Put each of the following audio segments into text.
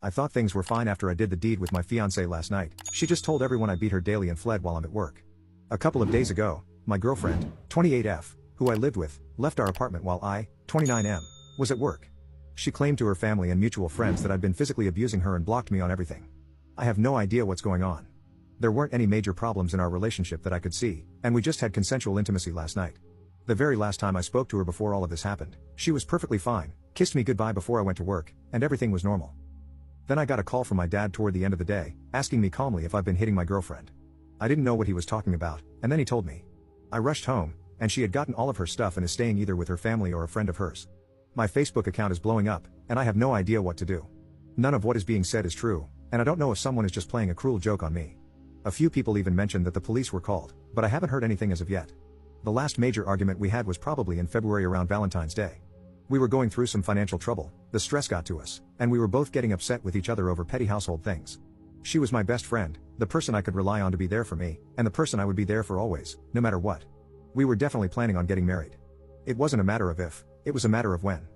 I thought things were fine after I did the deed with my fiancée last night. She just told everyone I beat her daily and fled while I'm at work. A couple of days ago, my girlfriend, 28F, who I lived with, left our apartment while I, 29M, was at work. She claimed to her family and mutual friends that I'd been physically abusing her and blocked me on everything. I have no idea what's going on. There weren't any major problems in our relationship that I could see, and we just had consensual intimacy last night. The very last time I spoke to her before all of this happened, she was perfectly fine, kissed me goodbye before I went to work, and everything was normal. Then I got a call from my dad toward the end of the day, asking me calmly if I've been hitting my girlfriend. I didn't know what he was talking about, and then he told me. I rushed home, and she had gotten all of her stuff and is staying either with her family or a friend of hers. My Facebook account is blowing up, and I have no idea what to do. None of what is being said is true, and I don't know if someone is just playing a cruel joke on me. A few people even mentioned that the police were called, but I haven't heard anything as of yet. The last major argument we had was probably in February around Valentine's Day. We were going through some financial trouble, the stress got to us, and we were both getting upset with each other over petty household things. She was my best friend, the person I could rely on to be there for me, and the person I would be there for always, no matter what. We were definitely planning on getting married. It wasn't a matter of if, it was a matter of when.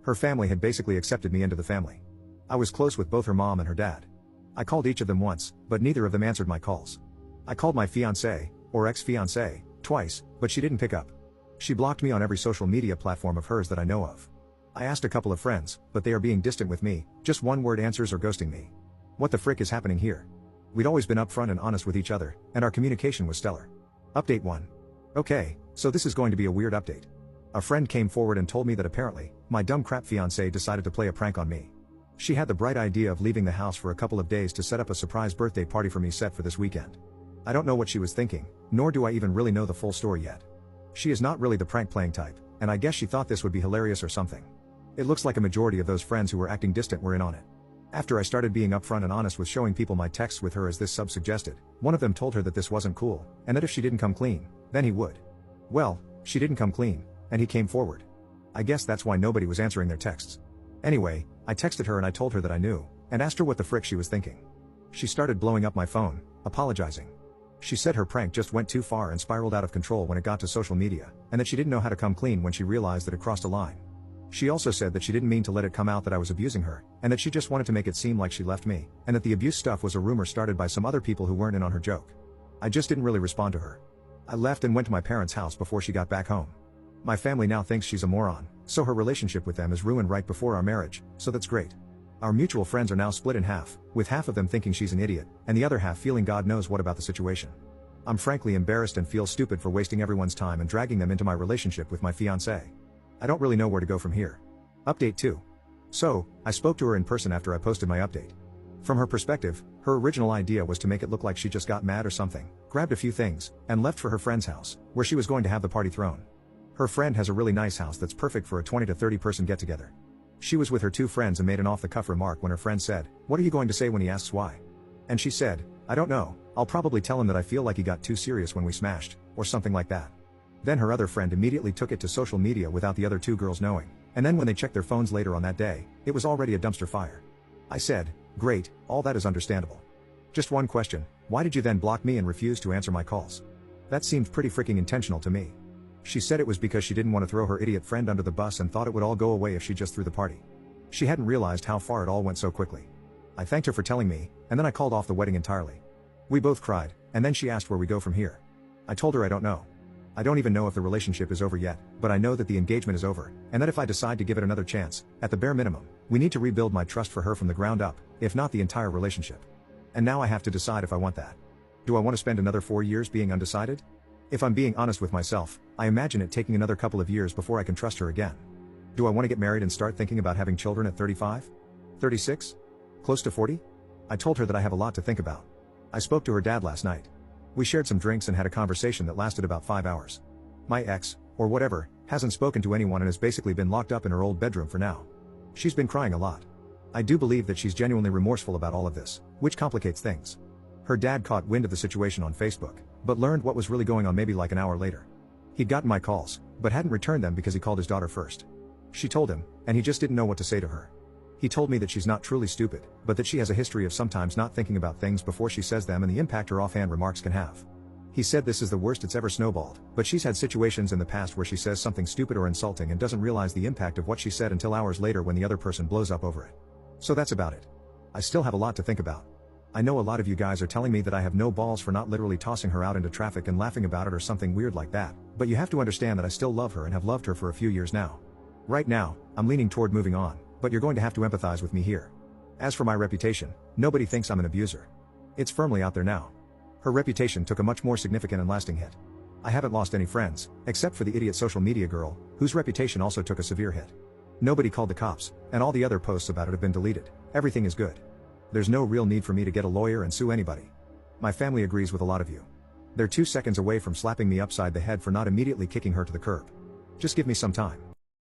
Her family had basically accepted me into the family. I was close with both her mom and her dad. I called each of them once, but neither of them answered my calls. I called my fiancée, or ex-fiancée, twice, but she didn't pick up. She blocked me on every social media platform of hers that I know of. I asked a couple of friends, but they are being distant with me, just one-word answers or ghosting me. What the frick is happening here? We'd always been upfront and honest with each other, and our communication was stellar. Update 1. Okay, so this is going to be a weird update. A friend came forward and told me that apparently, my dumb crap fiancé decided to play a prank on me. She had the bright idea of leaving the house for a couple of days to set up a surprise birthday party for me set for this weekend. I don't know what she was thinking, nor do I even really know the full story yet. She is not really the prank playing type, and I guess she thought this would be hilarious or something. It looks like a majority of those friends who were acting distant were in on it. After I started being upfront and honest with showing people my texts with her as this sub suggested, one of them told her that this wasn't cool, and that if she didn't come clean, then he would. Well, she didn't come clean, and he came forward. I guess that's why nobody was answering their texts. Anyway, I texted her and I told her that I knew, and asked her what the frick she was thinking. She started blowing up my phone, apologizing. She said her prank just went too far and spiraled out of control when it got to social media, and that she didn't know how to come clean when she realized that it crossed a line. She also said that she didn't mean to let it come out that I was abusing her, and that she just wanted to make it seem like she left me, and that the abuse stuff was a rumor started by some other people who weren't in on her joke. I just didn't really respond to her. I left and went to my parents' house before she got back home. My family now thinks she's a moron, so her relationship with them is ruined right before our marriage, so that's great. Our mutual friends are now split in half, with half of them thinking she's an idiot, and the other half feeling God knows what about the situation. I'm frankly embarrassed and feel stupid for wasting everyone's time and dragging them into my relationship with my fiancé. I don't really know where to go from here. Update 2. So, I spoke to her in person after I posted my update. From her perspective, her original idea was to make it look like she just got mad or something, grabbed a few things, and left for her friend's house, where she was going to have the party thrown. Her friend has a really nice house that's perfect for a 20 to 30 person get-together. She was with her two friends and made an off-the-cuff remark when her friend said, "What are you going to say when he asks why?" And she said, "I don't know, I'll probably tell him that I feel like he got too serious when we smashed, or something like that." Then her other friend immediately took it to social media without the other two girls knowing, and then when they checked their phones later on that day, it was already a dumpster fire. I said, "Great, all that is understandable. Just one question, why did you then block me and refuse to answer my calls?" That seemed pretty freaking intentional to me. She said it was because she didn't want to throw her idiot friend under the bus and thought it would all go away if she just threw the party. She hadn't realized how far it all went so quickly. I thanked her for telling me, and then I called off the wedding entirely. We both cried, and then she asked where we go from here. I told her I don't know. I don't even know if the relationship is over yet, but I know that the engagement is over, and that if I decide to give it another chance, at the bare minimum, we need to rebuild my trust for her from the ground up, if not the entire relationship. And now I have to decide if I want that. Do I want to spend another 4 years being undecided? If I'm being honest with myself, I imagine it taking another couple of years before I can trust her again. Do I want to get married and start thinking about having children at 35? 36? Close to 40? I told her that I have a lot to think about. I spoke to her dad last night. We shared some drinks and had a conversation that lasted about 5 hours. My ex, or whatever, hasn't spoken to anyone and has basically been locked up in her old bedroom for now. She's been crying a lot. I do believe that she's genuinely remorseful about all of this, which complicates things. Her dad caught wind of the situation on Facebook, but learned what was really going on maybe like an hour later. He'd gotten my calls, but hadn't returned them because he called his daughter first. She told him, and he just didn't know what to say to her. He told me that she's not truly stupid, but that she has a history of sometimes not thinking about things before she says them and the impact her offhand remarks can have. He said this is the worst it's ever snowballed, but she's had situations in the past where she says something stupid or insulting and doesn't realize the impact of what she said until hours later when the other person blows up over it. So that's about it. I still have a lot to think about. I know a lot of you guys are telling me that I have no balls for not literally tossing her out into traffic and laughing about it or something weird like that, but you have to understand that I still love her and have loved her for a few years now. Right now, I'm leaning toward moving on, but you're going to have to empathize with me here. As for my reputation, nobody thinks I'm an abuser. It's firmly out there now. Her reputation took a much more significant and lasting hit. I haven't lost any friends, except for the idiot social media girl, whose reputation also took a severe hit. Nobody called the cops, and all the other posts about it have been deleted. Everything is good. There's no real need for me to get a lawyer and sue anybody. My family agrees with a lot of you. They're 2 seconds away from slapping me upside the head for not immediately kicking her to the curb. Just give me some time.